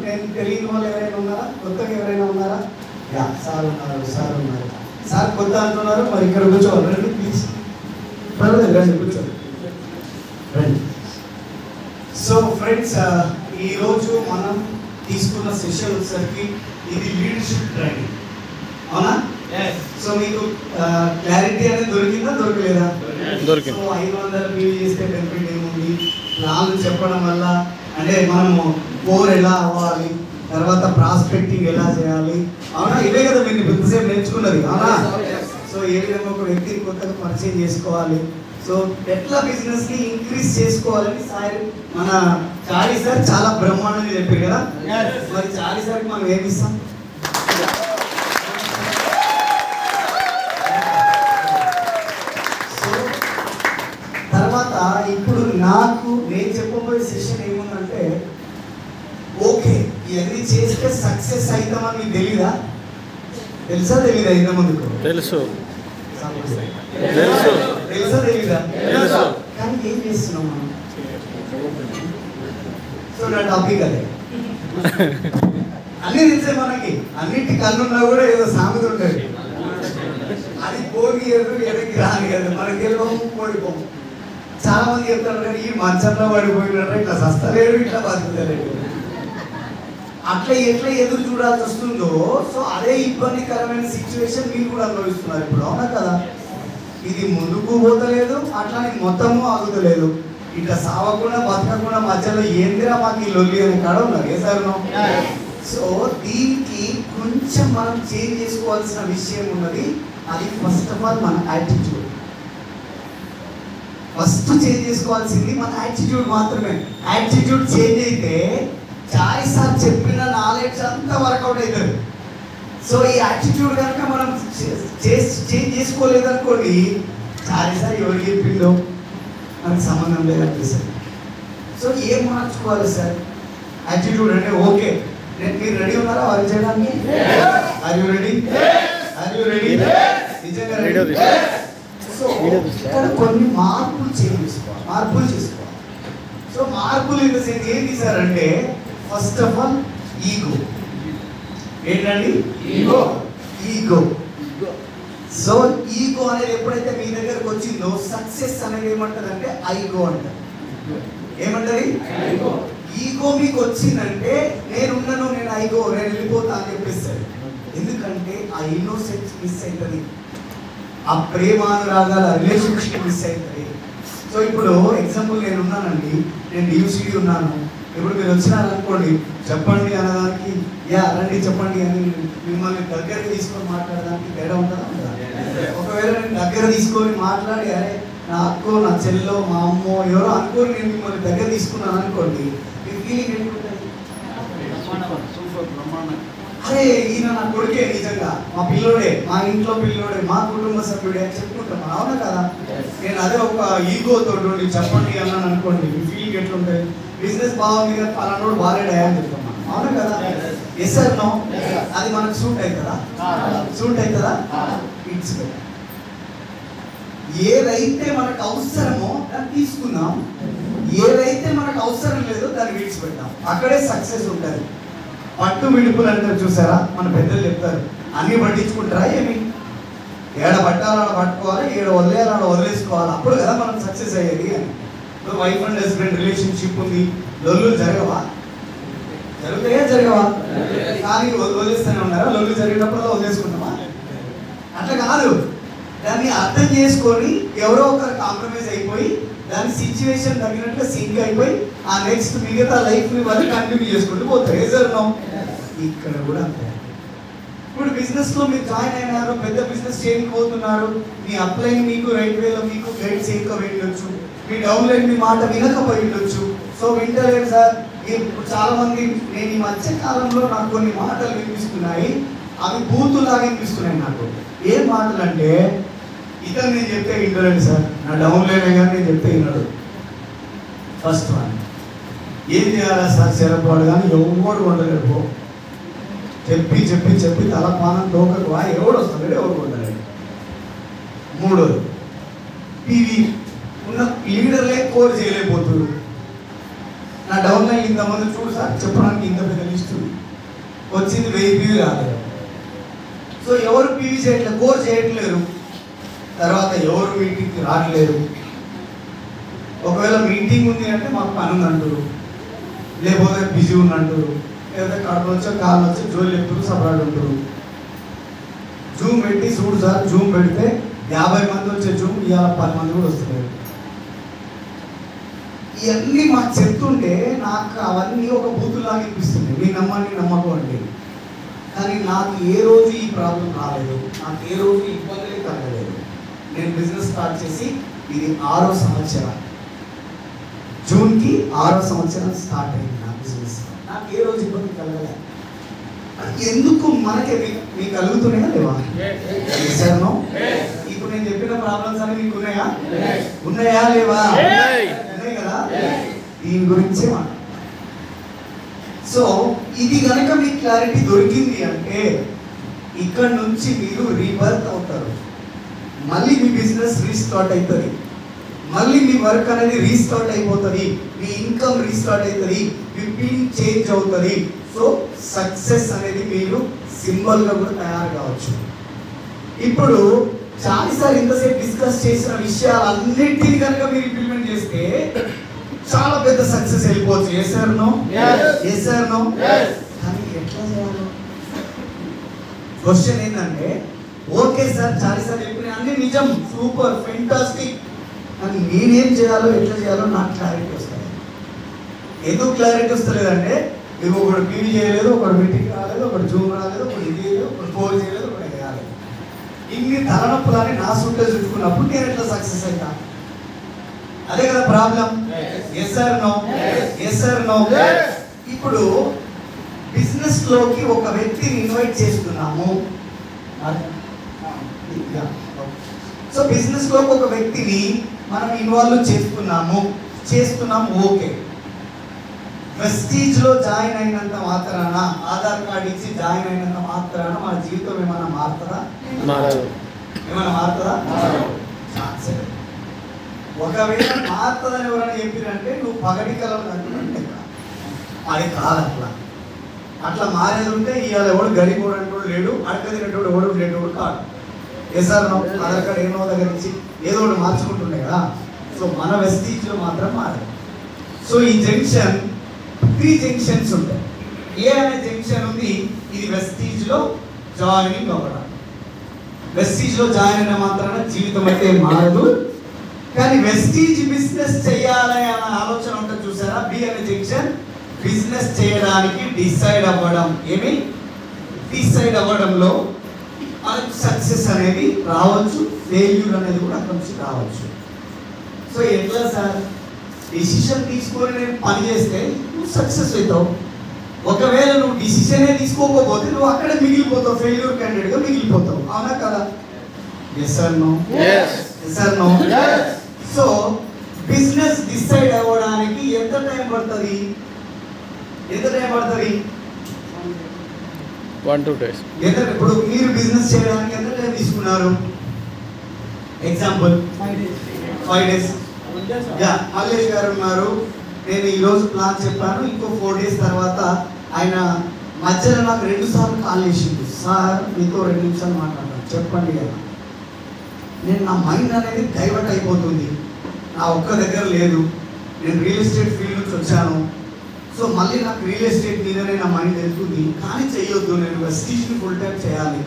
నేను తెలియని వాళ్ళు ఎవరైనా ఉన్నారా? కొత్తగా ఎవరైనా ఉన్నారా? యా, సార్ ఉన్నారు, సార్ ఉన్నారు. సార్ కొత్త అంటున్నారు, మరి ఇక్కడ కూర్చోవాలి. రండి ప్లీజ్, పర్వాలేదు, రండి కూర్చోండి, రండి. సో ఫ్రెండ్స్, ఈరోజు మనం తీసుకున్న సెషన్ వచ్చేసరికి ఇది లీడర్షిప్ ట్రైనింగ్, అవునా? సో మీకు క్లారిటీ అనేది దొరికిందా, దొరకలేదా? దొరికింది. సో 500 బిల్ చేస్తే బెనిఫిట్ ఏముంది, నాలుగు చెప్పడం వల్ల అంటే మనము కోర్ ఎలా అవ్వాలి, తర్వాత ప్రాస్పెక్టింగ్ ఎలా చేయాలి, అవునా? ఇవే కదా మీరు ఎంతసేపు నేర్చుకున్నది, అవునా? సో ఏ విధంగా ఒక వ్యక్తిని కొత్తగా పరిచయం చేసుకోవాలి, సో ఎట్లా బిజినెస్ ని ఇంక్రీజ్ చేసుకోవాలని సార్ మన చారి సార్ చాలా బ్రహ్మాండంగా చెప్పారు కదా. మరి చారి సార్కి మనం ఏమి ఇస్తాం? తర్వాత ఇప్పుడు నేను చెప్పబోయే సెషన్ ఏముందంటే, ఓకే ఇవన్నీ చేస్తే సక్సెస్ అవుతామని మీకు తెలీదా? తెలుసా తెలీదా? ఇంత ముందుకు తెలుసు తెలుసా తెలీదా? తెలుసు. కానీ ఏం చేస్తున్నాం మనం? సో నా టాపిక్ అదే. అన్ని తెలిసే మనకి, అన్నింటి కళ్ళున్నా కూడా ఏదో సామెత ఉంటుంది, అది పోగి ఎదకి రాని కదా, మనకి వెళ్ళిపోము పోడిపోము. చాలా మంది చెప్తారు కానీ ఈ మంచంలో పడిపోయినారు, ఇట్లా సస్తలేడు, ఇట్లా బతుకుతలేడు, అట్లా ఎట్లా ఎదురు చూడాల్సి వస్తుందో. సో అదే ఇబ్బందికరమైన సిచ్యువేషన్ మీరు కూడా అనుభవిస్తున్నారు ఇప్పుడు, అవునా కదా? ఇది ముందుకు పోతలేదు, అట్లానే మొత్తము ఆగుతలేదు, ఇట్లా సావకుండా బతకకుండా మధ్యలో ఏందిరా మాకు ఈ లొల్లి అనే కాడ ఉన్నారు. ఏ సార్? సో దీనికి కొంచెం మనం చేంజ్ చేసుకోవాల్సిన విషయం ఉన్నది. అది ఫస్ట్ ఆఫ్ ఆల్ మన యాటిట్యూడ్. ఫస్ట్ చేంజ్ చేసుకోవాల్సింది మన యాటిట్యూడ్ మాత్రమే. యాటిట్యూడ్ చేంజ్ అయితే చారి సార్ చెప్పిన నాలెడ్జ్ అంతా వర్కౌట్ అవుతుంది. సో ఈ యాటిట్యూడ్ కనుక మనం చేంజ్ చేసుకోలేదనుకోండి, చారి సార్ ఎవరు చెప్పిందో మనకు సంబంధం లేదనిపిస్తుంది. సో ఏం మార్చుకోవాలి సార్? యాటిట్యూడ్ అంటే ఓకే, మీరు రెడీ ఉన్నారా వర్క్ చేయడానికి? Are you ready? Are you ready? నిజంగా రెడీ? సో ఇక్కడ కొన్ని మార్పులు చేసుకోవాలి. సో మార్పులు ఇన్ ద సెన్స్ ఏం తీసారంటే, ఫస్ట్ ఆఫ్ ఆల్ ఈగో. ఏంటండి? ఈగో. సో ఈగో అనేది ఎప్పుడైతే మీ దగ్గరకు వచ్చిందో, సక్సెస్ అనేది ఏమంటదంటే ఐగో అంటారు. ఏమంటది? ఈగో మీకు వచ్చిందంటే నేనున్నాను, నేను ఐగో, నేను వెళ్ళిపోతా అని చెప్పేస్తాడు. ఎందుకంటే ఆ ఇన్నోసెన్స్ మిస్ అవుతుంది, ఆ ప్రేమానురాగాల రిలేషన్షిప్ మిస్ అవుతుంది. సో ఇప్పుడు ఎగ్జాంపుల్ నేను ఉన్నానండి, నేను డియూసీడీ ఉన్నాను. ఇప్పుడు మీరు వచ్చినారనుకోండి, చెప్పండి అనడానికి యా రండి చెప్పండి అని మిమ్మల్ని దగ్గరకు తీసుకొని మాట్లాడడానికి తేడా ఉంటుందా? ఒకవేళ నేను దగ్గర తీసుకొని మాట్లాడి అరే నా అక్కో, నా చెల్లో, మా అమ్మో ఎవరో అనుకోని నేను మిమ్మల్ని దగ్గర తీసుకున్నాను అనుకోండి, మీ ఫీలింగ్ ఏంటి? అరే ఈయన నా కొడుకే, నిజంగా మా పిల్లోడే, మా ఇంట్లో పిల్లోడే, మా కుటుంబ సభ్యుడే అని చెప్పుకుంటాం, అవునా కదా? నేను అదే ఒక ఈగో తోటి చెప్పండి అన్నాను అనుకోండి, మీ ఫీలింగ్ ఎట్లుంటుంది? బిజినెస్ బాగుంది కదా, పలానోడు బాగాలేడా అని చెప్తాం, అవునా కదా? Yes sir no? అది మనకు సూట్ అవుతుందా? సూట్ అవుతుందా? It's better. ఏదైతే మనకు అవసరమో దాన్ని తీసుకుందాం, ఏదైతే మనకు అవసరం లేదో దాన్ని విడిచిపెట్టాం, అక్కడే సక్సెస్ ఉంటుంది. పట్టు విడుపులు అంటారు చూసారా, మన పెద్దలు చెప్తారు, అన్ని పట్టించుకుంటారా ఏమి? ఏడ పట్టాలో పట్టుకోవాలి, ఏడ వదిలేయాలో వదిలేసుకోవాలి, అప్పుడు కదా మనం సక్సెస్ అయ్యేది అని. ఇప్పుడు వైఫ్ అండ్ హస్బెండ్ రిలేషన్షిప్ ఉంది, లొల్లు జరగవా? జరగవా? కానీ వదిలేస్తూనే ఉన్నారా? లొల్లు జరిగినప్పుడు వదిలేసుకుంటామా? అట్లా కాదు, దాన్ని అర్థం చేసుకొని ఎవరో ఒకరు కాంప్రమైజ్ అయిపోయి దాని సిచ్యువేషన్ తగినట్టుగా సింక్ అయిపోయి ఆ నెక్స్ట్ మిగతా లైఫ్ ని వాళ్ళు కంటిన్యూ చేసుకుంటూ పోతారు. ఇక్కడ కూడా అంతే. ఇప్పుడు బిజినెస్ లో మీరు జాయిన్ అయినారు, పెద్ద బిజినెస్ చేయకపోతున్నారు, మీ అప్లైన్ మీకు రైట్ వేలో మీకు గైడ్ చేయకపోయి ఉండొచ్చు, మీ డౌన్ లైన్ మీ మాట వినకపోయి ఉండొచ్చు. సో వింటలేదు సార్. ఇప్పుడు చాలా మంది, నేను ఈ మధ్య కాలంలో నాకు కొన్ని మాటలు వినిపిస్తున్నాయి, అవి బూతులాగా వినిపిస్తున్నాయి నాకు. ఏం మాటలు అంటే, ఇతను నేను చెప్తే వింటలేడు సార్, నా డౌన్ లైన్ కానీ నేను చెప్తే విన్నాడు. ఫస్ట్ వన్, ఏం చేయాలా సార్? చెరపాడు కానీ ఎవడు ఉండలేడు, పో చెప్పి చెప్పి చెప్పి తల పానం తోకకు వా, ఎవడు వస్తాడు, ఎవడు ఉండలేడు. మూడోది, పీవీ ఉన్న లీడర్లే కోర్ చేయలేకపోతున్నారు. నా డౌన్ లైన్ ఇంతమంది చూడు సార్ చెప్పడానికి ఇంత పెద్ద లిస్ట్ ఉంది, వచ్చింది 1000 PV రాలేదు. సో ఎవరు పీవీ చేయట్లేదు, కోర్ చేయట్లేరు. తర్వాత ఎవరు మీటింగ్కి రావట్లేరు. ఒకవేళ మీటింగ్ ఉంది అంటే మాకు పని ఉంది అంటారు, లేకపోతే బిజీ ఉంది అంటారు, లేకపోతే కడుపు వచ్చో కాళ్ళు వచ్చో జోలు ఎప్పుడు సపరేట్ ఉంటారు. జూమ్ పెట్టి చూడు సార్, జూమ్ పెడితే 50 మంది వచ్చే జూమ్ ఇవాళ 10 మంది కూడా వస్తున్నారు. ఇవన్నీ మాకు చెప్తుంటే నాకు అవన్నీ ఒక బూతులాగా అనిపిస్తుంది. మీ నమ్మని నమ్మకండి, కానీ నాకు ఏ రోజు ఈ ప్రాబ్లం రాలేదు, నాకు ఏ రోజు ఇబ్బందులు కలగలేదు. నేను బిజినెస్ స్టార్ట్ చేసి ఇది 6వ సంవత్సరం, జూన్కి 6వ సంవత్సరం స్టార్ట్ అయింది నా బిజినెస్. నాకు ఏ రోజు ఇబ్బంది కలగలేదు. ఎందుకు మనకి మీకు కలుగుతున్నాయా లేవా? చేశాను. ఇప్పుడు నేను చెప్పిన ప్రాబ్లమ్స్ అన్ని మీకు ఉన్నాయా? ఉన్నాయా లేవా? ఉన్నాయి కదా. దీని గురించే మాట. సో ఇది కనుక మీకు క్లారిటీ దొరికింది అంటే ఇక్కడ నుంచి మీరు రీబర్త్ అవుతారు. మళ్ళీ మీ బిజినెస్ రీస్టార్ట్ అవుతుంది, మళ్ళీ మీ వర్క్ అనేది రీస్టార్ట్ అయిపోతుంది, మీ ఇన్కమ్ రీస్టార్ట్ అవుతుంది, మీ పిన్ చేంజ్ అవుతుంది. సో సక్సెస్ అనేది మీరు సింబల్గా కూడా తయారు కావచ్చు. ఇప్పుడు చాలాసార్లు ఇంతసేపు డిస్కస్ చేసిన విషయాలన్నింటినీ కనుక మీరు ఇంప్లిమెంట్ చేస్తే చాలా పెద్ద సక్సెస్ వెళ్ళిపోవచ్చు. Yes or no? Yes or no? కానీ ఎట్లా చేయాలి? క్వశ్చన్ ఏంటంటే, ఓకే సార్ చాలాసార్లు చెప్పిన అన్ని నిజం, సూపర్, ఫెంటాస్టిక్, కానీ నేనేం చేయాలో ఎట్లా చేయాలో నాకు క్లారిటీ వస్తుంది. ఎందుకు క్లారిటీ వస్తలేదంటే, మీరు ఒకటి పీవీ చేయలేదు, ఒకటి మీటింగ్ రాలేదు, ఒకటి జూమ్ రాలేదు, ఒకటి ఇది చేయలేదు, ఒకటి ఫోన్ చేయలేదు, ఒకటి చేయాలి. ఇన్ని తలనొప్పులని నా సుట్టే చుట్టుకున్నప్పుడు నేను ఎట్లా సక్సెస్ అవుతా? అదే కదా problem. Yes or no? Yes or no? ఇప్పుడు బిజినెస్ లోకి ఒక వ్యక్తిని ఇన్వైట్ చేస్తున్నాము. సో బిజినెస్ లోకి ఒక వ్యక్తిని మనం ఇన్వాల్వ్ చేస్తున్నాము ఓకే. వెస్టీజ్ లో జాయిన్ అయినంత మాత్రాన, ఆధార్ కార్డు ఇచ్చి జాయిన్ అయినంత మాత్రాన మన జీవితం ఏమైనా మారుతుందా? ఏమైనా మారుతుందా? ఒకవేళ మారుతుందని ఎవరైనా చెప్పిరంటే నువ్వు పగడి కలవని అంటున్నట్టే. అది కాదు. అట్లా మారేది ఉంటే ఇవాళ ఎవడు గడిపోడు అంటోడు లేడు, అడక తినేటోడు ఎవడు లేటోడు కాదు. ఎస్ఆర్ ఆధార్ కార్డు ఏమో దగ్గర నుంచి ఏదో ఒకటి మార్చుకుంటుండే కదా. సో మన వెస్టీజ్లో మాత్రం మారదు. సో ఈ జంక్షన్ 3 జంక్షన్స్ ఉంటాయి. ఏ అనే జంక్షన్ ఉంది, ఇది వెస్టీజ్లో జాయినింగ్ అవ్వడం. వెస్టీజ్లో జాయిన్ అయిన మాత్రాన జీవితం అయితే మారదు, కానీ వెస్టీజ్ బిజినెస్ చేయాలి అనే ఆలోచన ఉంటుంది చూసారా. బి అనే జంక్షన్ బిజినెస్ చేయడానికి డిసైడ్ అవ్వడం. ఏమి డిసైడ్ అవ్వడంలో మనకు సక్సెస్ అనేది రావచ్చు, ఫెయిల్యూర్ అనేది కూడా అక్కడి నుంచి రావచ్చు. సో ఎట్లా సార్? డిసిషన్ తీసుకొని నేను పని చేస్తే నువ్వు సక్సెస్ అవుతావు. ఒకవేళ నువ్వు డిసిషనే తీసుకోకపోతే నువ్వు అక్కడే మిగిలిపోతావు, ఫెయిల్యూర్ క్యాండిడేట్గా మిగిలిపోతావు. అవునా కదా? Yes or no? Yes or no? So business decide అవ్వడానికి ఎంత టైం పడుతుంది? 1-2 days. ఇప్పుడు మీరు బిజినెస్ చేయడానికి ఎంత టైం తీసుకున్నారు? Example 5 days. మల్లేష్ గారు ఉన్నారు, నేను ఈరోజు ప్లాన్ చెప్పాను, ఇంకో 4 days తర్వాత ఆయన మధ్యలో నాకు 2 సార్లు కాల్ చేసింది. సార్ మీతో 2 నిమిషాలు మాట్లాడాను, చెప్పండి కదా. నేను నా మైండ్ అనేది డైవర్ట్ అయిపోతుంది, నా ఒక్క దగ్గర లేదు. నేను రియల్ ఎస్టేట్ ఫీల్డ్ నుంచి వచ్చాను. సో మళ్ళీ నాకు రియల్ ఎస్టేట్ మీదనే నా మైండ్ వెళ్తుంది, కానీ చేయొద్దు, నేను వెస్టీజ్ని ఫుల్ టైం చేయాలి.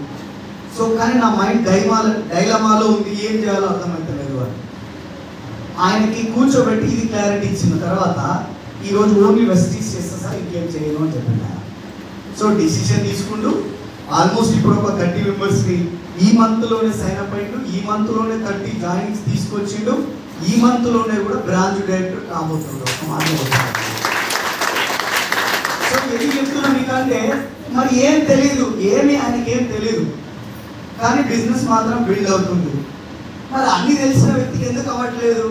సో కానీ నా మైండ్ డైలమాలో ఉంది, ఏం చేయాలో అర్థమవుతలేదు అని ఆయనకి కూర్చోబెట్టి ఇది క్లారిటీ ఇచ్చిన తర్వాత ఈరోజు ఓన్లీ వెస్టీజ్ చేస్తా సార్, ఇంకేం చేయను అని చెప్పిన. సో డిసిషన్ తీసుకుంటూ ఆల్మోస్ట్ ఇప్పుడు ఒక 30 మెంబర్స్ని ఈ మంత్లోనే సైన్ అప్ అయ్యిండు, ఈ మంత్లోనే 30 జాయినింగ్స్ తీసుకొచ్చిండు, ఈ మంత్లోనే కూడా బ్రాంచ్ డైరెక్టర్ కాబోతుండు. సో ఎందుకు చెప్తున్నా మీకంటే మరి ఏం తెలియదు, ఆయనకి ఏం తెలియదు, కానీ బిజినెస్ మాత్రం బిల్డ్ అవుతుంది. మరి అన్ని తెలిసిన వ్యక్తికి ఎందుకు అవ్వట్లేదు?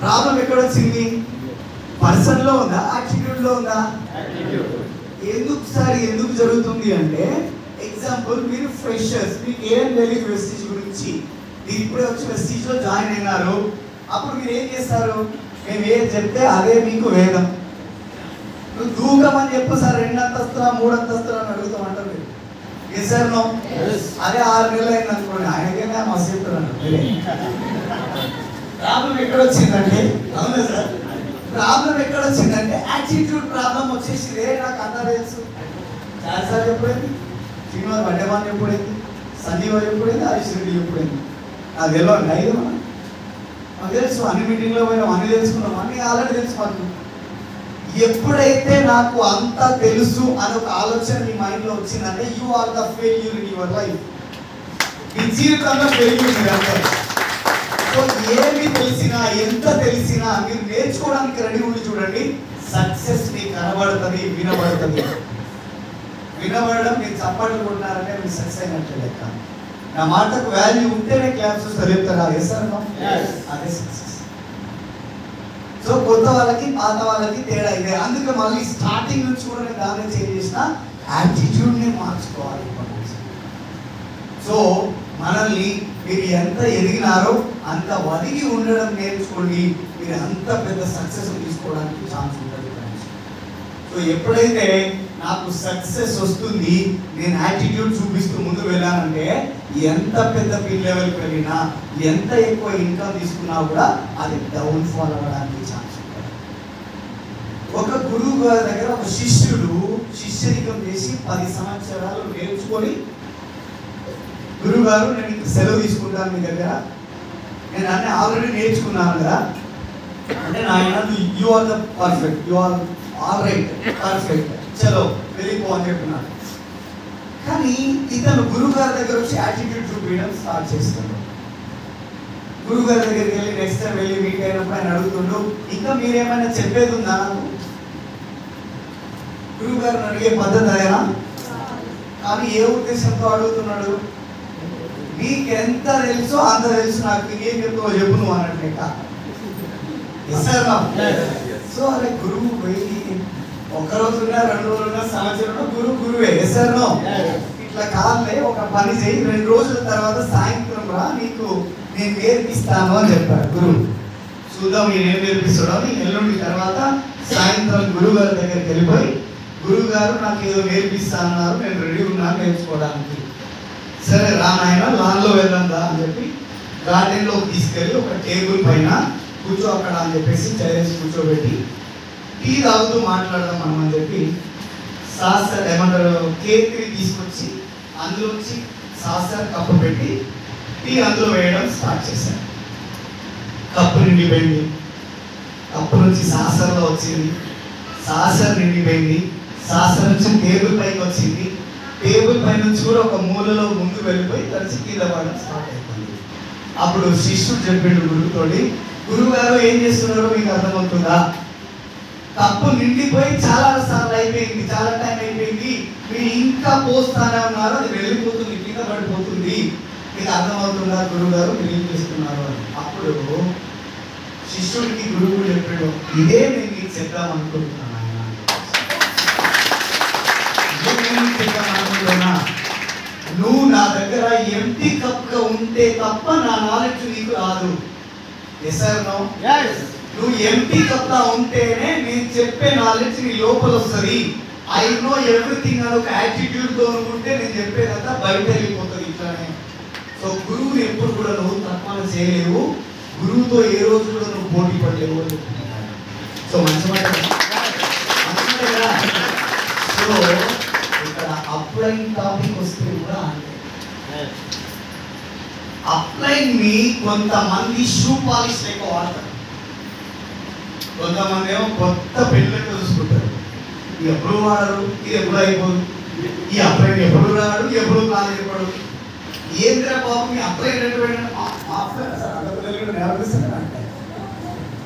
ప్రాబ్లం ఎక్కడ వచ్చింది? పర్సన్లో ఉందా, యాటిట్యూడ్లో ఉందా? ఎందుకు జరుగుతుంది అంటే, ఎగ్జాంపుల్ మీరు ఫ్రెషర్స్, మీకు ఏం తెలియదు వెస్టీజ్ గురించి, మీరు ఇప్పుడే వచ్చి వెస్టీజ్లో జాయిన్ అయినారు. అప్పుడు మీరు ఏం చేస్తారు? మేము ఏం చెప్తే అదే మీకు వేదం. నువ్వు దూకమని చెప్పు సార్, 2 అంతస్తులా 3 అంతస్తులా అని అడుగుతామంటారు మీరు. Yes sir no? అదే 6 నెలలు అయింది అనుకోండి, ఆయనకైనా మస్తు చెప్తారు. ప్రాబ్లం ఎక్కడ వచ్చిందంటే, అవునా సార్, ప్రాబ్లం ఎక్కడ వచ్చిందంటే యాటిట్యూడ్ ప్రాబ్లం వచ్చేసి, నాకు అంతా తెలుసు. చాలాసార్లు ఎప్పుడైంది, శ్రీనివాస్ వడ్డేవాన్ ఎప్పుడైంది, సంజీవ ఎప్పుడైంది, హరీష్ రెడ్డి ఎప్పుడైంది, నాకు తెలియదు. ఐదు మాకు తెలుసు, అన్ని మీటింగ్లో పోయినాం, అన్ని తెలుసుకున్నాం, అన్ని ఆల్రెడీ తెలుసు మాకు. ఎప్పుడైతే నాకు అంతా తెలుసు అని ఒక ఆలోచన మీ మైండ్లో వచ్చిందంటే, you are the failure in your life. మీ జీవితంలో ఫెయిల్యూర్ మీరంటే. సో ఏమి తెలిసినా, ఎంత తెలిసినా మీరు నేర్చుకోవడానికి రెడీ ఉండి చూడండి, సక్సెస్ మీకు కనబడుతుంది, వినబడుతుంది. వినబడడం, మీరు చప్పట్లు కొట్టినారంటే మీరు సక్సెస్ అయినట్టు లెక్క. నా మాటకు వాల్యూ ఉంటేనే క్లాప్స్ వస్తారు, చెప్తారా? Yes sir no? అదే సక్సెస్. సో కొత్త వాళ్ళకి పాత వాళ్ళకి తేడా ఇదే. అందుకే మళ్ళీ స్టార్టింగ్ నుంచి కూడా నేను దాన్ని చేంజ్ చేసిన, యాటిట్యూడ్ని మార్చుకోవాలి. సో మనల్ని మీరు ఎంత ఎదిగినారో అంత ఒదిగి ఉండడం నేర్చుకోండి, మీరు అంత పెద్ద సక్సెస్ తీసుకోవడానికి ఛాన్స్ ఉంటుంది. సో ఎప్పుడైతే నాకు సక్సెస్ వస్తుంది, నేను యాటిట్యూడ్ చూపిస్తూ ముందు వెళ్ళానంటే, ఎంత పెద్ద పిన్ లెవెల్కి వెళ్ళినా, ఎంత ఎక్కువ ఇన్కమ్ తీసుకున్నా కూడా అది డౌన్ ఫాల్ అవ్వడానికి ఛాన్స్ ఉంటుంది. ఒక గురువు గారి దగ్గర ఒక శిష్యుడు శిష్యరికం చేసి 10 సంవత్సరాలు నేర్చుకొని, గురువు గారు నేను ఇంక సెలవు తీసుకుంటాను మీ దగ్గర, నేను అన్నీ ఆల్రెడీ నేర్చుకున్నాను కదా అంటే, నాయన you are the perfect, you are all right, perfect, చలో వెళ్ళిపో అని చెప్పినాడు. కానీ ఇతను గురువు గారి దగ్గర వచ్చి యాటిట్యూడ్ చూపించడం స్టార్ట్ చేస్తాడు. గురువు గారి దగ్గరికి వెళ్ళి నెక్స్ట్ టైం వెళ్ళి మీట్ అయినప్పుడు ఆయన అడుగుతుండు, ఇంకా మీరేమైనా చెప్పేది ఉందా నాకు? గురువు గారిని అడిగే పద్ధతి అదేనా? కానీ ఏ ఉద్దేశంతో అడుగుతున్నాడు? నీకెంత తెలుసో అంత తెలుసు, నాకు ఇంకేం చెప్తావో చెప్పు నువ్వు అన్నట్టు. సో అదే గురువు పోయి ఒక్కరోజు ఉన్నా, 2 రోజులు ఉన్నా, సంవత్సరంలో గురువే. ఎస్ఆర్నో? ఇట్లా కాదులే, ఒక పని చేయి, 2 రోజుల తర్వాత సాయంత్రం రా, నీకు నేను నేర్పిస్తాను అని చెప్పాడు గురువు. చూద్దాం నేను ఏం నేర్పిస్తాడో. ఎల్లుండి తర్వాత సాయంత్రం గురువు గారి దగ్గరికి వెళ్ళిపోయి, గురువు గారు నాకు ఏదో నేర్పిస్తా అన్నారు, నేను రెడీ ఉన్నాను నేర్చుకోవడానికి. సరే రా నాయన, లాన్లో వెళ్దాం రా అని చెప్పి గార్డెన్లోకి తీసుకెళ్ళి ఒక టేబుల్ పైన కూర్చో అక్కడ అని చెప్పేసి చైర్స్ కూర్చోబెట్టి, టీ తాగుతూ మాట్లాడదాం మనం అని చెప్పి సాసర్ ఏమంటారు కేక్ తీసుకొచ్చి అందులోంచి సాసర్ కప్పు పెట్టి టీ అందులో వేయడం స్టార్ట్ చేశారు. కప్పు నిండిపోయింది, కప్పు నుంచి సాసర్లో వచ్చింది, సాసర్ నిండిపోయింది, సాసర్ నుంచి టేబుల్ పైకి వచ్చింది, టేబుల్ పై నుంచి కూడా ఒక మూలలో ముందు వెళ్ళిపోయి కలిసి కింద పడడం స్టార్ట్ అయిపోయింది. అప్పుడు శిష్యుడు చెప్పిండు గురువుతోటి, గురువు గారు ఏం చేస్తున్నారో మీకు అర్థమవుతుందా? కప్పు నిండిపోయి చాలా సార్లు అయిపోయింది, చాలా టైం అయిపోయింది, మీరు ఇంకా పోస్తానే ఉన్నారు, అది వెళ్ళిపోతుంది, కింద పడిపోతుంది, మీకు అర్థమవుతుందా గురువు గారు మీరు ఏం చేస్తున్నారు అని. అప్పుడు శిష్యుడికి గురువు చెప్పాడు, ఇదే నేను నీకు చెప్దాం అనుకుంటున్నాను ఆయన, నువ్వు నా దగ్గర ఎంటీ కప్గా ఉంటే తప్ప నా నాలెడ్జ్ నీకు రాదు. Yes or no? నువ్వు ఎంటీ కప్గా ఉంటేనే నేను చెప్పే నాలెడ్జ్ నీ లోపల వస్తుంది. ఐ నో ఎవ్రీథింగ్ అని ఒక యాటిట్యూడ్తో ఉంటే నేను చెప్పేదంతా బయట వెళ్ళిపోతుంది ఇట్లానే. సో గురువుని ఎప్పుడు కూడా నువ్వు తక్కువ చేయలేవు, గురువుతో ఏ రోజు కూడా నువ్వు పోటీ పడలేవు అని చెప్తున్నాను. సో మంచి మాట. సో ఇక్కడ అప్లైన్ టాపిక్ వస్తే కూడా అంతే. అప్లైన్ ని కొంతమంది షూ పాలిష్ లెక్క వాడతారు, కొంతమంది ఏమో కొత్త పెళ్ళికి చూసుకుంటారు. ఇది ఎప్పుడు వాడరు, ఇది ఎప్పుడు అయిపోదు, ఈ అప్లైన్ ఎప్పుడు రాడు, ఎప్పుడు కాదు చెప్పడు. ఏంద్రా బాబు మీ అప్లైన్ అంటే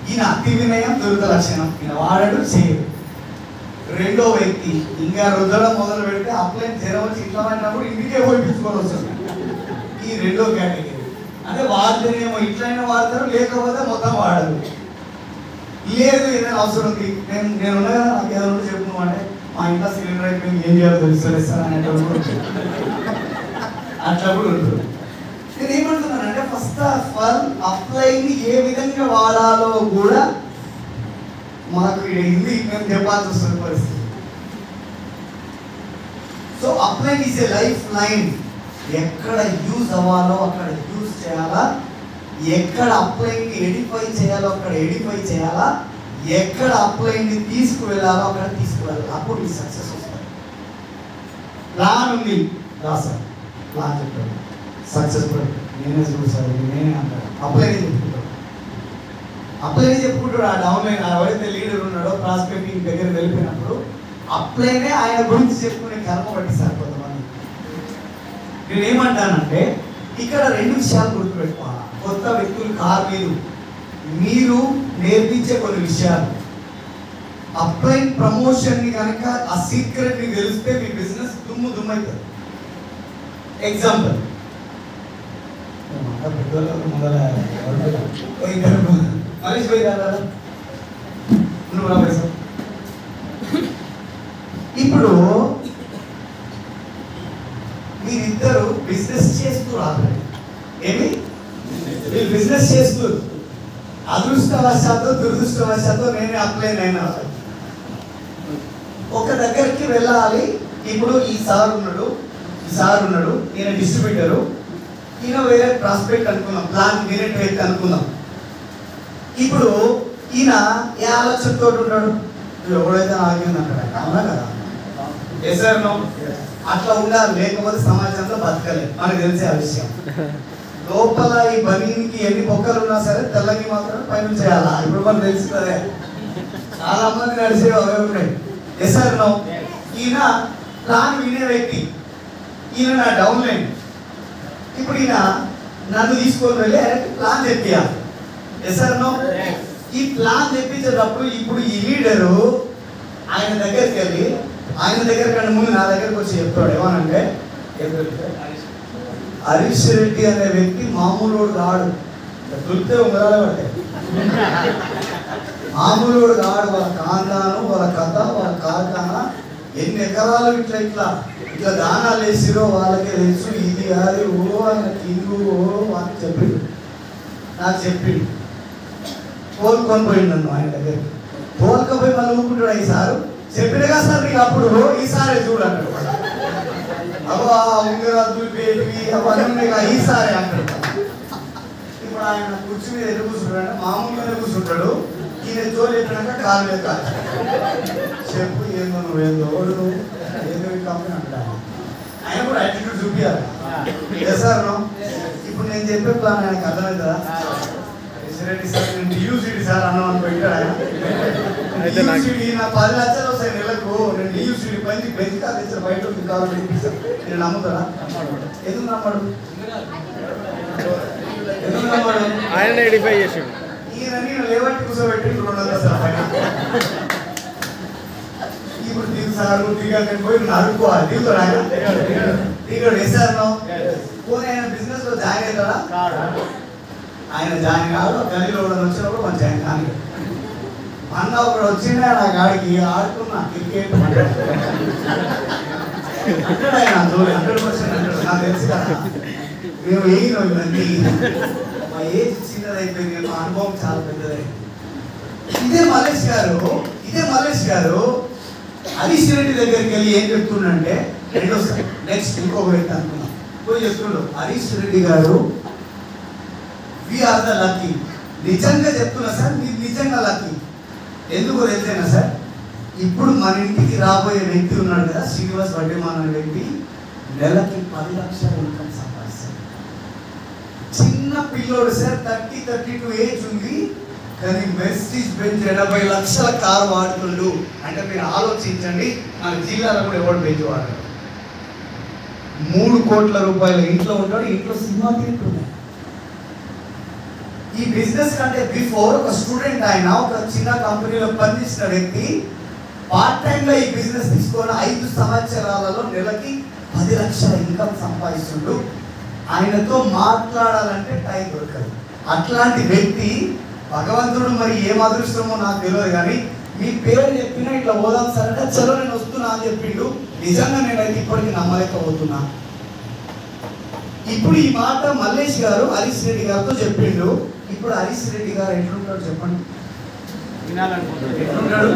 ఈయన అతి వినయం దురద లక్షణం, ఈయన వాడడు చేయడు. రెండో వ్యక్తి ఇంకా రుద్దడం మొదలు పెడితే అప్లైన్ జ్వరం వచ్చి ఇంట్లో పడినప్పుడు ఇంటికే పోయించుకొని వస్తుంది. ఈ రెండో కేటగిరీ అంటే వాడితేనేమో ఇట్లయినా వాడతారు, లేకపోతే మొత్తం వాడరు. లేదు ఏదైనా అవసరం ఉంది, నేను ఉన్నా కదా నాకు ఏదో ఉంటే చెప్పు అంటే, మా ఇంట్లో సిలిండర్ అయిపోయింది ఏం చేయాలో తెలుస్తుంది సార్ అనేటప్పుడు అట్లా కూడా ఉంటుంది. నేను ఏమంటున్నానంటే ఫస్ట్ ఆఫ్ ఆల్ అప్లైని ఏ విధంగా వాడాలో కూడా మాకు హిందీ మేము చెప్పాల్సి వస్తుంది పరిస్థితి. So upline is a life line. ఎక్కడ యూజ్ అవ్వాలో అక్కడ యూజ్ చేయాలా, ఎక్కడ అప్లైన్ని ఎడిఫై చేయాలో అక్కడ ఎడిఫై చేయాలా, ఎక్కడ అప్లైన్ని తీసుకువెళ్ళాలో అక్కడ తీసుకువెళ్ళాలి. అప్పుడు మీ సక్సెస్ వస్తుంది. ప్లాన్ ఉంది రాసారు, ప్లాన్ చెప్పాడు, సక్సెస్ఫుల్ నేనే చూసాను, నేనే అంటాడు. అప్లైనే చెప్పుకుంటాడు, అప్లైనే చెప్పుకుంటాడు. ఆ డౌన్లైన్ ఎవరైతే లీడర్ ఉన్నాడో ప్రాస్పెక్టింగ్ దగ్గర వెళ్ళిపోయినప్పుడు అప్లైనే ఆయన గురించి చెప్పుకునే కర్మ పట్టిస్తారు కొంతమంది. నేనేమంటానంటే ఇక్కడ 2 విషయాలు గుర్తుపెట్టుకోవాలి. కొత్త వ్యక్తులు కాదు, మీరు నేర్పించే కొన్ని విషయాలు. అప్లైన్ ప్రమోషన్ని కనుక ఆ సీక్రెట్ని తెలిస్తే మీ బిజినెస్ దుమ్మైతుంది. ఎగ్జాంపుల్ మనిషి పోయి కదా ఇప్పుడు మీరిద్దరు బిజినెస్ చేస్తూ రాదు, ఏమి మీరు బిజినెస్ చేస్తూ అదృష్టవశాత్తు దురదృష్టవశాత్తు నేనే అప్లైన్ అయినా ఒక దగ్గరికి వెళ్ళాలి. ఇప్పుడు ఈ సార్ ఉన్నాడు, ఈయన డిస్ట్రిబ్యూటరు, ఈయన వేరే ప్రాస్పెక్ట్ అనుకుందాం, ప్లాన్ వేరే ట్రేడ్ అనుకుందాం. ఇప్పుడు ఈయన ఏ ఆలోచనతో ఉంటాడు, ఎవడైతే ఆగింది అంటాడు, అవునా కదా? Yes or no? అట్లా ఉండాలి, లేకపోతే సమాజంలో బతకలేదు. మనకు తెలిసే ఆ విషయం. లోపల ఈ బనీనికి ఎన్ని బొక్కలు ఉన్నా సరే తెల్లకి మాత్రం పైన చేయాలా? ఇప్పుడు మనకు తెలుస్తుందే, చాలా మంది నడిచే అవే ఉన్నాయి. Yes or no? ఈయన ప్లాన్ వినే వ్యక్తి, ఈయన నా డౌన్లైన్. ఇప్పుడు ఈయన నన్ను తీసుకొని వెళ్ళి ఆయనకి ప్లాన్ చెప్పాలి. Yes or no? ఈ ప్లాన్ తెప్పించేటప్పుడు ఇప్పుడు ఈ లీడరు ఆయన దగ్గరికి వెళ్ళి, ఆయన దగ్గర కంటే ముందు నా దగ్గరకు వచ్చి చెప్తాడు. ఏమనంటే, హరీష్ రెడ్డి అనే వ్యక్తి మామూలు కాడు, దొరికితే ఉంగరాలే పడతాయి. మామూలు కాడు. వాళ్ళ కాందాను, వాళ్ళ కథ, వాళ్ళ కార్ఖానా, ఎన్ని ఎకరాలు ఇట్లా దానాలు వేసిరో వాళ్ళకే తెలుసు. ఇది అది ఓ ఆయన కింగు అని చెప్పిండు, నాకు చెప్పిండు. తోలుకొని పోయిండు నన్ను ఆయన దగ్గరికి. తోలుకపోయి మళ్ళీ ఊపుకుంటాడు, ఈసారి చెప్పినగా సార్ నీకు అప్పుడు ఈసారే చూడంటాడు. అబ్బా ఉంగరాలు దులిపేటివి అవన్నీ ఈసారే అంటాడు. ఇప్పుడు ఆయన కుర్చీ మీద ఎదురు కూర్చుంటాడు, మామూలుగానే కూర్చుంటాడు. ఈయన తోలు ఎట్టినాక కాలు మీద కాదు. చెప్పు ఏందో నువ్వేందో ఏదో కంపెనీ అంటాడు. ఆయన కూడా యాటిట్యూడ్ చూపించాలి. సార్ ఇప్పుడు నేను చెప్పే ప్లాన్ ఆయనకు అర్థమవుతుందా? రెడ్డి సార్ నేను డియూసిటీ సార్ అన్నాను పెట్టాడు ఆయన. నా 10 లక్షలు వస్తాయి నెలకు, నేను డియూసిటీ పని బెంచికా తెచ్చిన బయట కావాలి. నేను నమ్ముతాడా? ఎందుకు నమ్మడు? ఆయన ఐడెంటిఫై చేసాడు. ఈయన లేవట్టి కూర్చోబెట్టి 200 పైన. ఇప్పుడు దిగు సార్ దిగా నేను పోయి అడుక్కోవాలి. దిగుతాడు ఆయన, దిగాడు. వేసారు పోనీ ఆయన బిజినెస్ లో జాయిన్ అవుతాడా? ఆయన జాయిన్ కాదు. గదిలో వచ్చినప్పుడు మన జాయిన్ కానీ అన్న ఒకడు వచ్చిండే నా గాడికి ఆడుకున్నా క్రికెట్ అంటాడు. ఆయన 100% అంటాడు. నాకు తెలుసు కదా, మేము వేయినాం ఇవన్నీ. మా ఏజ్ చిన్నదైపోయింది, మా అనుభవం చాలా పెద్దదైంది. ఇదే మల్లేష్ గారు హరీష్ రెడ్డి దగ్గరికి వెళ్ళి ఏం చెప్తుండంటే, రెండోసారి నెక్స్ట్ ఇంకొక వ్యక్తి అనుకున్నాం పోయి చెప్తుండు, హరీష్ రెడ్డి గారు వీఆర్ ద లక్కీ. నిజంగా చెప్తున్నా సార్, మీరు నిజంగా లక్కీ. ఎందుకు తెలిసేనా సార్, ఇప్పుడు మన ఇంటికి రాబోయే వ్యక్తి ఉన్నాడు కదా, శ్రీనివాస్ వడ్డేమాన్ అనే వ్యక్తి, నెలకి 10 లక్షల ఇన్కమ్ సంపాదిస్తాడు. చిన్న పిల్లోడు సార్, 30-32 ఏజ్ ఉంది, కానీ మెర్సిడీస్ బెంజ్ 80 లక్షల కారు వాడుతుండు. అంటే మీరు ఆలోచించండి, మన జిల్లాలో కూడా ఎవరు బెంజ్ వాడారు? 3 కోట్ల రూపాయల ఇంట్లో ఉంటాడు, ఇంట్లో సినిమా తింటున్నాడు. ఈ బిజినెస్ కంటే బిఫోర్ ఒక స్టూడెంట్, ఆయన ఒక చిన్న కంపెనీలో పనిచేసిన వ్యక్తి, పార్ట్ టైంలో ఈ బిజినెస్ తీసుకొని 5 సంవత్సరాలలో నెలకి 10 లక్షల ఇన్కమ్ సంపాదిస్తుండు. ఆయనతో మాట్లాడాలంటే టైం దొరకదు. అట్లాంటి వ్యక్తి భగవంతుడు మరి ఏం అదృష్టమో నాకు తెలియదు, కానీ మీ పేరు చెప్పినా ఇట్లా పోదాం సార్ అంటే చలో నేను వస్తున్నా అని చెప్పిండు. నిజంగా నేనైతే ఇప్పటికీ నమ్మలేకపోతున్నా. ఇప్పుడు ఈ మాట మల్లేష్ గారు హరీష్ రెడ్డి గారితో చెప్పిండు. ఇప్పుడు హరీష్ రెడ్డి గారు ఎట్లుంటాడు చెప్పండి? ఎట్లున్నాడు?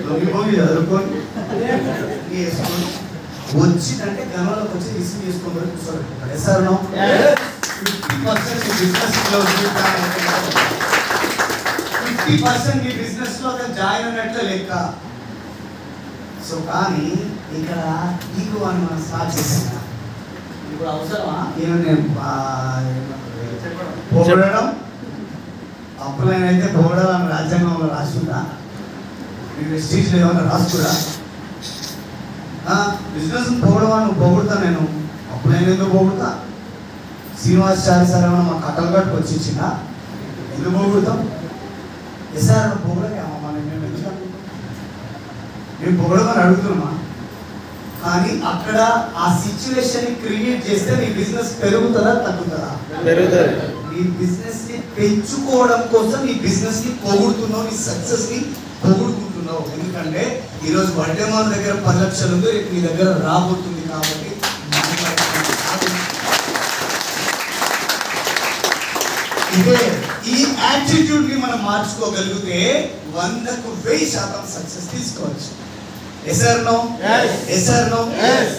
లొంగిపోయి చదువుకొని వేసుకొని వచ్చిందంటే గమనంలోకి వచ్చి రిసీవ్ చేసుకొని కూర్చోబెట్టుకుంటాడు. సార్ 50% మీ బిజినెస్ లో జాయిన్ అన్నట్లే లెక్క. సో కానీ ఇక్కడ ఈగో అని మనం స్టార్ట్ చేసాం. ఇప్పుడు అవసరమా నేను పొగడడం అప్పులైనైతే పొగడాలని రాజ్యాంగంలో రాసుకుంటా, మీకు స్టేజ్లో ఏమన్నా రాసుకురా? బిజినెస్ పొగడవా? నువ్వు పొగుడుతా, నేను అప్పులైన ఎందుకు పొగుడుతా? శ్రీనివాసాచారి సార్ ఏమన్నా మా కట్టలు కట్టుకు వచ్చి ఇచ్చిందా? ఎందుకు పొగుడుతాం? సార్ పొగడమా? మేము ఎందుకు మేము పొగడమని అడుగుతున్నామా? కానీ అక్కడ ఆ సిచ్యువేషన్ క్రియేట్ చేస్తే నీ బిజినెస్ పెరుగుతుందా తగ్గుతుందా? నీ బిజినెస్ ని పెంచుకోవడం కోసం నీ బిజినెస్ ని పొగుడుతున్నావు, నీ సక్సెస్ ని పొగుడుకుంటున్నావు. ఎందుకంటే ఈరోజు వడ్డేమాల దగ్గర 10 లక్షలు ఉంది, రేపు నీ దగ్గర రాబోతుంది. కాబట్టి ఇదే ఈ యాటిట్యూడ్ ని మనం మార్చుకోగలిగితే 100కు 1000% సక్సెస్ తీసుకోవచ్చు.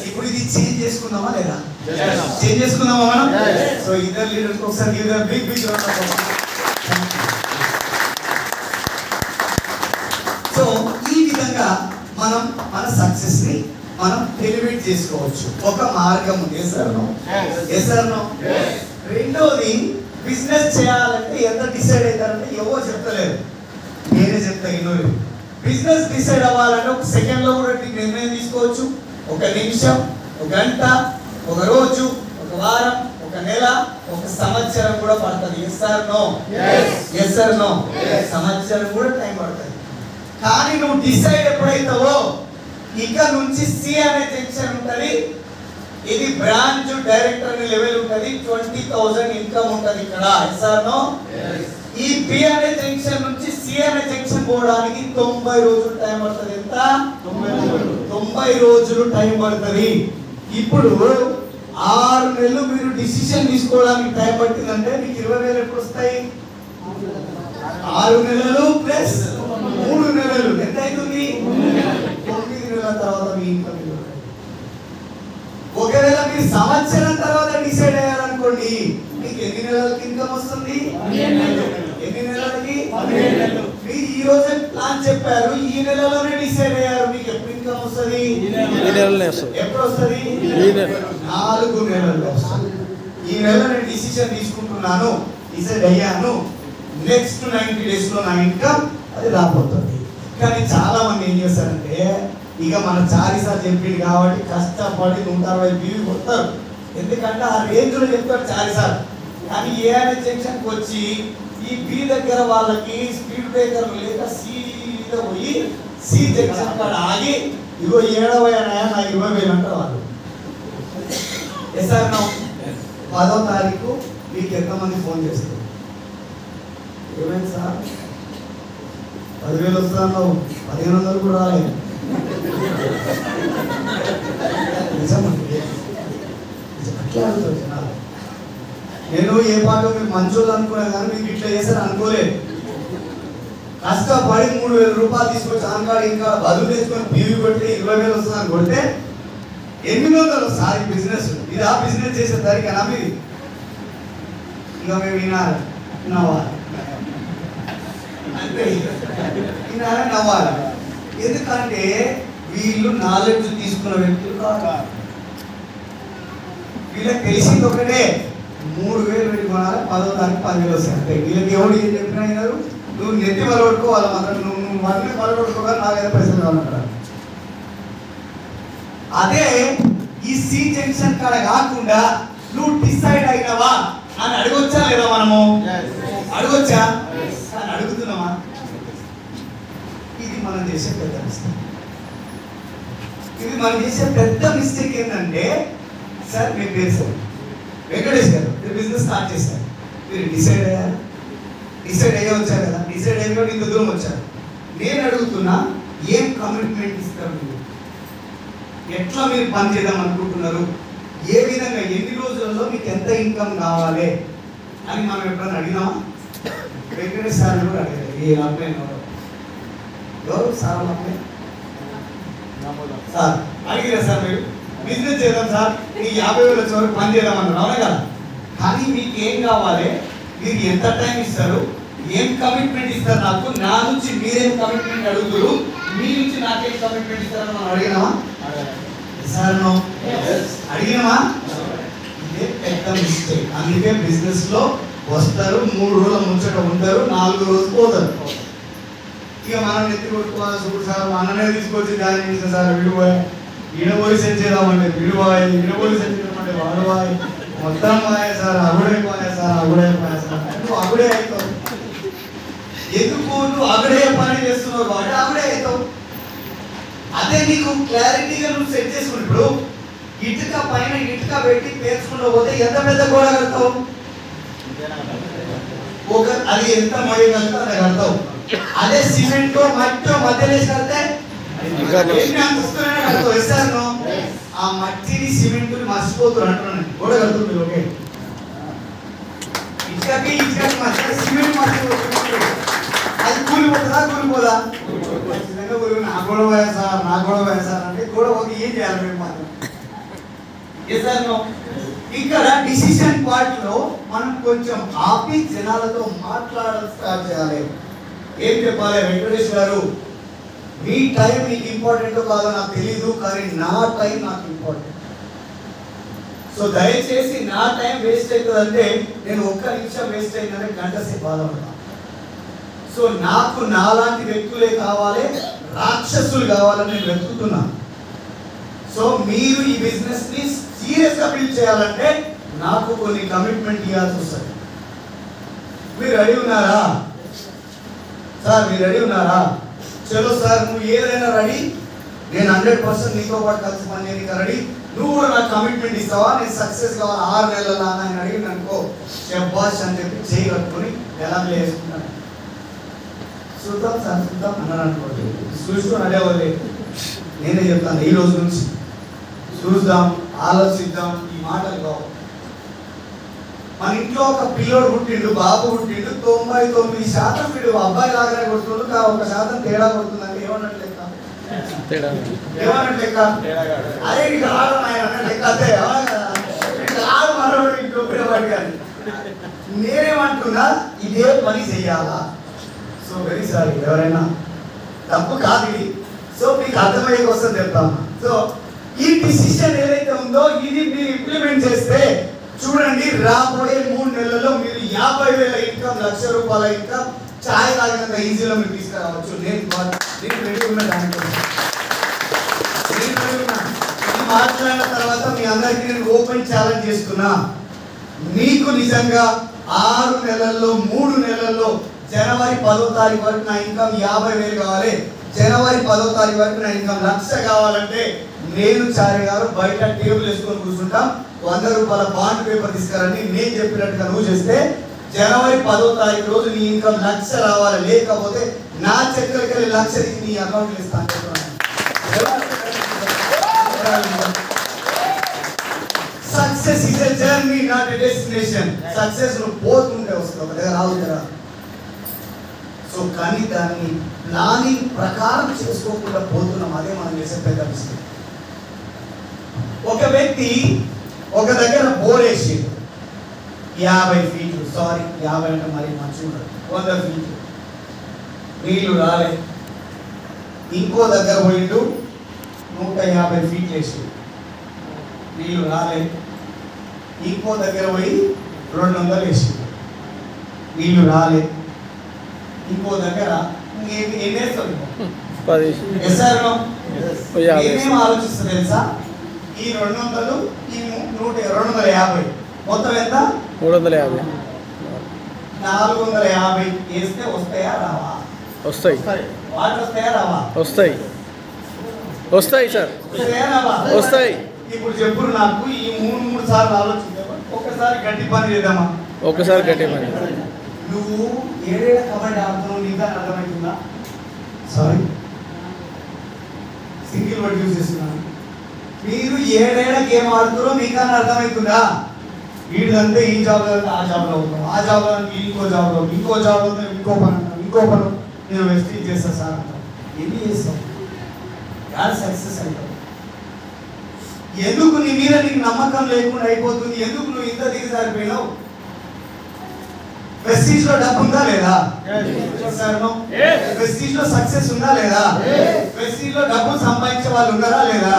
ఇప్పుడు ఇది చేంజ్ చేసుకుందామా లేదా? చేంజ్ చేసుకుందామా మనం? సో ఇద్దరు లీడర్స్ ఒకసారి బిగ్ బిగ్ సో ఈ విధంగా మనం మన సక్సెస్ ని మనం ఎలివేట్ చేసుకోవచ్చు. ఒక మార్గం ఉంది. రెండోది, బిజినెస్ చేయాలంటే ఎంత డిసైడ్ అవుతారంటే ఎవరో చెప్తలేరు, నేనే చెప్తా. ఇన్నోరు బిజినెస్ డిసైడ్ అవ్వాలంటే ఒక సెకండ్ లో కూడా నిర్ణయం తీసుకోవచ్చు. ఒక నిమిషం, ఒక గంట, ఒక రోజు, ఒక వారం, ఒక నెల, ఒక సంవత్సరం కూడా పడుతుంది. Yes or no? సంవత్సరం కూడా టైం పడుతుంది. కానీ నువ్వు డిసైడ్ ఎప్పుడైతావో ఇక నుంచి సి అనే జంక్షన్ ఉంటుంది. ఇది బ్రాంచ్ డైరెక్టర్ లెవెల్ ఉంటుంది. 20,000 ఇన్కమ్ ఉంటుంది ఇక్కడ. Yes or no? ఈ బి అనే జంక్షన్ నుంచి సి అనే జంక్షన్ పోవడానికి 90 రోజులు టైం పడుతుంది. ఎంత? 90 రోజులు టైం పడుతుంది. ఇప్పుడు 6 నెలలు మీరు డిసిషన్ తీసుకోవడానికి టైం పట్టిందంటే మీకు 20,000 ఎప్పుడు వస్తాయి? 6 నెలలు ప్లస్ 3 నెలలు ఎంత అవుతుంది? 9 నెలల తర్వాత మీ ఇన్కమ్. ఒకవేళ మీరు సంవత్సరం తర్వాత డిసైడ్ అయ్యారనుకోండి, మీకు ఎన్ని నెలలకి ఇన్కమ్ వస్తుంది? ఎన్ని నెలలకి? మీరు ఈ రోజే ప్లాన్ చెప్పారు, ఈ నెలలోనే డిసైడ్ అయ్యారు, మీకు ఎప్పుడు ఇన్కమ్ వస్తుంది? ఎప్పుడు వస్తుంది? 4 నెలలు వస్తుంది. ఈ నెల నేను డిసిషన్ తీసుకుంటున్నాను, డిసైడ్ అయ్యాను, నెక్స్ట్ 90 days లో నా ఇన్కమ్ అది రాబోతుంది. కానీ చాలా మంది ఏం చేస్తారంటే, ఇక మన చారిసార్ చెప్పింది కాబట్టి కష్టపడి 160 బీవీ కొడతారు. ఎందుకంటే ఆ రేంజ్ లో చెప్తారు చారిసార్. కానీ ఏ అనే జంక్షన్కి వచ్చి ఈ బి దగ్గర వాళ్ళకి స్పీడ్ బ్రేకర్ లేక సిలో పోయి సి జంక్షన్ కాడ ఆగి ఇగో 7వ నా 20,000 అంటారు వాళ్ళు. Yes or no? 10వ తారీఖు మీకు ఎంతమంది ఫోన్ చేస్తారు? ఏమైంది సార్ 10,000 వస్తున్నాను, 1,500 కూడా రాలేదు. అట్లా అడుగుతారు జనాలు. నేను ఏ పాటో మీకు మంచోళ్ళు అనుకున్నా కానీ మీకు ఇట్లా చేశాను అనుకోలేదు. కష్టపడి 3,000 రూపాయలు తీసుకొచ్చి ఆనకాడ ఇంకా బదులు తెచ్చుకొని బీవీ కొట్టి 20,000 వస్తుందని కొడితే 800 సారీ బిజినెస్ ఇది. ఆ బిజినెస్ చేసే దానికైనా మీరు ఇంకా మేము వినాలి, నవ్వాలి, అంటే వినాలి, నవ్వాలి. ఎందుకంటే వీళ్ళు నాలెడ్జ్ తీసుకున్న వ్యక్తులు కాదు. వీళ్ళకి తెలిసింది ఒకటే, 3,000 పెట్టి కొనాలి, 10వ తారీఖు 10,000 వస్తాయి. అంటే వీళ్ళకి ఎవరు ఏం చెప్పినా అయినారు, నువ్వు నెత్తి వలగొట్టుకో, వాళ్ళ మాత్రం నువ్వు వాళ్ళని వలగొట్టుకోగా నాకైతే పైసలు కావాలంటారు. అదే ఈ సి జంక్షన్ కాడ కాకుండా నువ్వు డిసైడ్ అయినవా అని అడగొచ్చా లేదా? మనము అడగొచ్చా? కానీ అడుగుతున్నామా? ఇది మనం చేసే పెద్ద మిస్టేక్. ఇది మనం చేసే పెద్ద మిస్టేక్ ఏంటంటే, సార్ మీ పేరు సార్ వెంకటేష్ గారు, మీరు బిజినెస్ స్టార్ట్ చేశారు, మీరు డిసైడ్ అయ్యారు, డిసైడ్ అయ్యే వచ్చారు కదా, డిసైడ్ అయ్యే ఇంత దూరం వచ్చారు. నేను అడుగుతున్నా, ఏం కమిట్మెంట్ ఇస్తారు మీరు? ఎట్లా మీరు పని చేద్దాం అనుకుంటున్నారు? ఏ విధంగా, ఎన్ని రోజులలో మీకు ఎంత ఇన్కమ్ కావాలి అని మనం ఎప్పుడైనా అడిగినామా? వెంకటేష్ సార్ కూడా అడిగారు. ఈ అమ్మాయి ఎవరు సార్ అమ్మాయి సార్ అడిగిరా సార్ మీరు బిజినెస్ చేద్దాం సార్ మీకు 50,000 వచ్చే వరకు పని చేద్దాం అన్నారు అవునా కదా. కానీ మీకు ఏం కావాలి, మీరు ఎంత టైం ఇస్తారు, ఏం కమిట్మెంట్ ఇస్తారు నాకు, నా నుంచి మీరేం కమిట్మెంట్ అడుగుతారు, మీ నుంచి నాకేం కమిట్మెంట్ ఇస్తారని మనం అడిగినామా సార్? అడిగినామా? ఇదే పెద్ద మిస్టేక్. అందుకే బిజినెస్ లో వస్తారు, 3 రోజుల ముంచట ఉంటారు, 4 రోజులు పోతారు. ఇక మనం ఎత్తి కొట్టుకోవాలి చూడు సార్, మననే తీసుకొచ్చి దాన్ని చేసిన సార్ విడిపోయి ఈడపోయి సెట్ చేద్దామంటే విడిపోయి, ఈడపోయి సెట్ చేద్దామంటే వాడుపోయి, మొత్తం పోయా సార్, అగుడైపోయా సార్, అగుడైపోయా సార్. నువ్వు అగుడే అవుతావు. ఎందుకు నువ్వు అగుడే పని చేస్తున్నావు కాబట్టి అగుడే అవుతావు. అదే నీకు క్లారిటీగా నువ్వు సెట్ చేసుకుని ఇప్పుడు ఇటుక పైన ఇటుక పెట్టి పేర్చుకుంటూ పోతే ఎంత పెద్ద గోడ కడతావు, అది ఎంత మడి కలుగుతా అది కడతావు. అదే సిమెంట్ మట్టి మధ్యలో వేసి కడితే కడతావు. ఆ మట్టిని సిమెంట్ మర్చిపోతున్నారు అంటున్నాను, గోడ కడుతుంది. ఓకే, ఇటుకకి ఇటుకకి మధ్య సిమెంట్ మర్చిపోతుంది, అది కూలిపోతుందా కూలిపోదా? నా గొడవ వేసారు, నా గొడవ వేసారు అంటే గొడవ ఏం చేయాలి మేము మాత్రం. ఇక్కడ డిసిషన్ పార్ట్ లో మనం కొంచెం ఆపి జనాలతో మాట్లాడడం స్టార్ట్ చేయాలి. ఏం చెప్పాలి? వెంకటేష్ గారు, మీ టైం మీకు ఇంపార్టెంట్ కాదో నాకు తెలీదు, కానీ నా టైం నాకు ఇంపార్టెంట్. సో దయచేసి నా టైం వేస్ట్ అవుతుందంటే నేను 1 నిమిషం వేస్ట్ అయిందంటే గంట సేపు బాధపడతాను. సో నాకు నాలాంటి వ్యక్తులే కావాలి, రాక్షసులు కావాలని నేను వెతుకుతున్నాను. సో మీరు ఈ బిజినెస్ ని సీరియస్ గా బిల్డ్ చేయాలంటే నాకు కొన్ని కమిట్మెంట్ ఇవ్వాల్సి వస్తుంది. మీరు రెడీ ఉన్నారా సార్? మీరు రెడీ ఉన్నారా? చలో సార్, నువ్వు ఏదైనా రెడీ, నేను 100% నీతో పాటు కలిసి పని చేయడానికి రెడీ. నువ్వు కూడా నాకు కమిట్మెంట్ ఇస్తావా? నేను సక్సెస్ కావాలి 6 నెలల ఆయన అడిగింది అనుకో, శబ్బాష్ అని చెప్పి చేయి కట్టుకొని ఎలా వేసుకున్నాను. చూద్దాం సార్, చూద్దాం అన్నాను అనుకోండి, చూసుకొని అదే వదిలే. నేనే చెప్తాను, ఈ రోజు నుంచి చూద్దాం, ఆలోచిద్దాం. ఈ మాటలు కావు. మన ఇంట్లో ఒక పిల్లోడు పుట్టిండు, బాబు పుట్టిండు, 99% వీడు అబ్బాయి లాగానే కొడుతుండు, 1% తేడా కొడుతుందంటే ఏమన్నట్టు లెక్క? ఏమన్నట్టు లెక్క? అదే నీకు రాడు ఆయన లెక్క. అదే రాడు మనోడు ఇంట్లో పిల్లవాడు. కానీ నేనేమంటున్నా, ఇదే పని చెయ్యాలా? సో వెరీ సారీ, ఎవరైనా తప్పు కాదు ఇది. సో మీకు అర్థమయ్యే కోసం చెప్తాము. సో ఈ డిసిషన్ ఏదైతే ఉందో ఇది మీరు ఇంప్లిమెంట్ చేస్తే చూడండి, రాబోయే 3 నెలల్లో మీరు 50,000 ఇన్కమ్, ₹1,00,000 ఇన్కమ్ ఛాయ్ తాగినంత ఈజీలో మీరు తీసుకురావచ్చు. నేను రెడీ ఉన్న దానికోసం మాట్లాడిన తర్వాత మీ అందరికీ నేను ఓపెన్ ఛాలెంజ్ చేస్తున్నా. మీకు నిజంగా 6 నెలల్లో 3 నెలల్లో జనవరి 10వ తారీఖు వరకు నా ఇన్కమ్ 50,000 కావాలి, జనవరి 10వ తారీఖు వరకు నా ఇన్కమ్ ₹1,00,000 కావాలంటే నేను చారి గారు బయట టేబుల్ వేసుకొని కూర్చుంటాం. ₹100 బాండ్ పేపర్ తీసుకురండి, నేను చెప్పినట్టుగా నువ్వు చేస్తే జనవరి 10వ తారీఖు రోజు నీ ఇన్కమ్ ₹1,00,000 రావాలి. లేకపోతే నా చెక్కలకి ₹1,00,000 నీ అకౌంట్ ఇస్తాను. Success is a journey, not a destination. Success నువ్వు పోతుంటే వస్తుంది, ఒక దగ్గర రావు కదా. సో కానీ దాన్ని ప్లానింగ్ ప్రకారం చేసుకోకుండా పోతున్నాం, అదే మనం చేసే పెద్ద మిస్టేక్. ఒక వ్యక్తి ఒక దగ్గర బోరేసి 50 ఫీట్లు, సారీ 50 అంటే మరి మంచిగా ఉండదు, 100 ఫీట్లు నీళ్లు రాలే. ఇంకో దగ్గర పోయిండు 150 ఫీట్లు వేసి నీళ్లు రాలే. ఇంకో దగ్గర పోయి 200 వేసి నీళ్లు రాలే. ఇంకో దగ్గర ఎన్ని వేస్తాడు? 10. ఏమేమి ఆలోచిస్తా తెలుసా? ఈ 200, ఈ 250, మొత్తం ఎంత? 350. 450 వేస్తే వస్తాయా రావా? వస్తాయి. వాటర్ వస్తాయా రావా? వస్తాయి. వస్తాయి సార్, వస్తాయా రావా? వస్తాయి. ఇప్పుడు చెప్పు నాకు, ఈ 3 సార్లు ఆలోచించామా? ఒకసారి గట్టి పని చేద్దామా? ఒకసారి గట్టి పని. నువ్వు ఏడేళ్ళ కబడ్డీ ఆడుతున్నావు, నీకు అర్థమవుతుందా? సారీ, సింగిల్ వర్డ్ యూజ్ చేస్తున్నాను. మీరు 7 ఏళ్ల గేమ్ ఆడుతున్నారో మీకు అర్థమవుతుందా? వీడిదంటే ఈ జాబ్లో ఆ జాబ్లో అవుతాం, ఆ జాబ్లో ఇంకో జాబ్లో, ఇంకో జాబ్లో ఇంకో పని అంటాం, ఇంకొకరు నేను వెస్టీజ్ చేస్తా సార్ అంటారు. ఎన్ని చేస్తావు? యాడ్ సక్సెస్ అవుతావు. ఎందుకు నీ మీద నీకు నమ్మకం లేకుండా అయిపోతుంది? ఎందుకు నువ్వు ఇంత దిగజారిపోయినావు? వెస్టీజ్ లో డబ్బు ఉందా లేదా? వెస్టీజ్ లో సక్సెస్ ఉందా లేదా? వెస్టీజ్ లో డబ్బు సంపాదించే వాళ్ళు ఉన్నారా లేదా?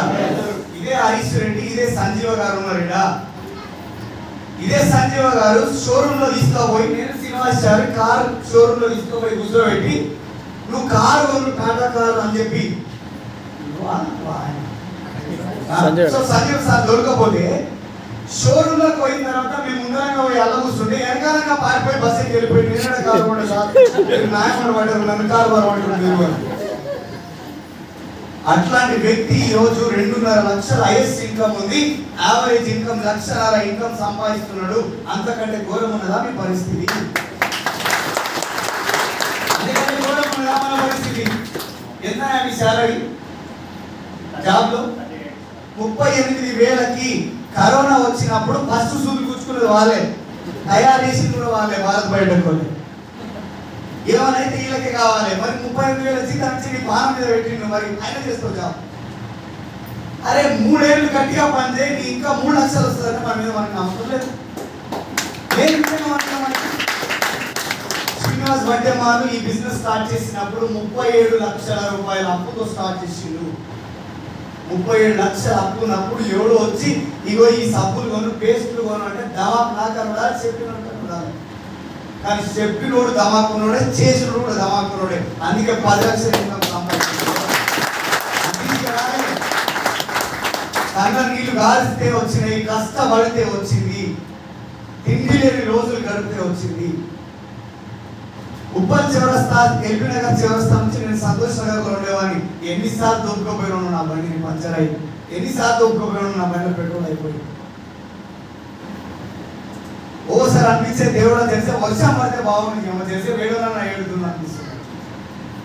ఇదే హరీష్ రెడ్డి, ఇదే సంజీవ గారు ఉన్నారా? ఇదే సంజీవ గారు షోరూమ్ లో తీసుకోపోయి, నేను శ్రీనివాస్ కార్ షోరూమ్ లో తీసుకోపోయి కూర్చోబెట్టి, నువ్వు కారు కొను, టాటా కారు అని చెప్పి సంజీవ్ సార్ దొరకపోతే షోరూమ్ లోకి పోయిన తర్వాత మేము ముందరంగా పోయి అల్ల కూర్చుంటే వెనకాలంగా పారిపోయి బస్ ఎక్కి వెళ్ళిపోయి నేను కారు కూడా సార్ నాయకుడు పడ్డారు, నన్ను కారు పడమంటున్నారు. అట్లాంటి వ్యక్తి ఈ రోజు 2.5 లక్షల హైయెస్ట్ ఇన్కమ్ ఉంది, యావరేజ్ ఇన్కమ్ 1.5 లక్షల ఇన్కమ్ సంపాదిస్తున్నాడు. అంతకంటే ఘోరం ఉన్నదా మీ పరిస్థితి? అంతకంటే ఘోరం ఉన్నదా మన పరిస్థితి? ఎంత మీ శాలరీ జాబ్ లో? 38,000కి కరోనా వచ్చినప్పుడు ఫస్ట్ సూది కూర్చుకున్నది వాళ్ళే, తయారు చేసింది కూడా వాళ్ళే, భారత్ బయటకు ఏమనైతే వీళ్ళకే కావాలి. మరి 35,000 జీతం ఇచ్చి నీ బాణం మీద పెట్టిండు, మరి ఆయన చేస్తావు జాబ్. అరే 3 ఏళ్ళు గట్టిగా పనిచేయి, నీ ఇంకా 3 లక్షలు వస్తుందంటే మన మీద మనకు నమ్మకం లేదు. శ్రీనివాస్ వడ్డేమాను ఈ బిజినెస్ స్టార్ట్ చేసినప్పుడు 37 లక్షల రూపాయల అప్పుతో స్టార్ట్ చేసిండు. 37 లక్షల అప్పున్నప్పుడు ఎవడో వచ్చి ఇగో ఈ సబ్బులు కొను, పేస్టులు కొను అంటే దమాక్ నాకనుడా చెప్పినట్టు ఉండాలి. కానీ చెప్పినోడు దమాకున్నోడే, చేసినోడు కూడా దమాకున్నోడే. అందుకే 10 లక్షల ఇన్కమ్ సంపాదించాడు. కన్న నీళ్లు గాలిస్తే వచ్చినాయి, కష్టపడితే వచ్చింది, తిండి లేని రోజులు గడిపితే వచ్చింది. ఉప్పల్ చివరస్తా, ఎల్బీ నగర్ చివరస్తా నుంచి నేను సంతోష్ నగర్లో ఉండేవాడిని. ఎన్నిసార్లు దొబ్బుకోపోయినాను నా బండిని పంచర్ అయ్యి, ఎన్నిసార్లు దొబ్బుకోపోయినాను నా బండిలో పెట్రోల్ అయిపోయి. ఓసారి అనిపించే దేవుడు తెలిసే వర్షం పడితే బాగుంది, తెలిసే వేడున్నా ఏడుతున్నా అనిపిస్తుంది.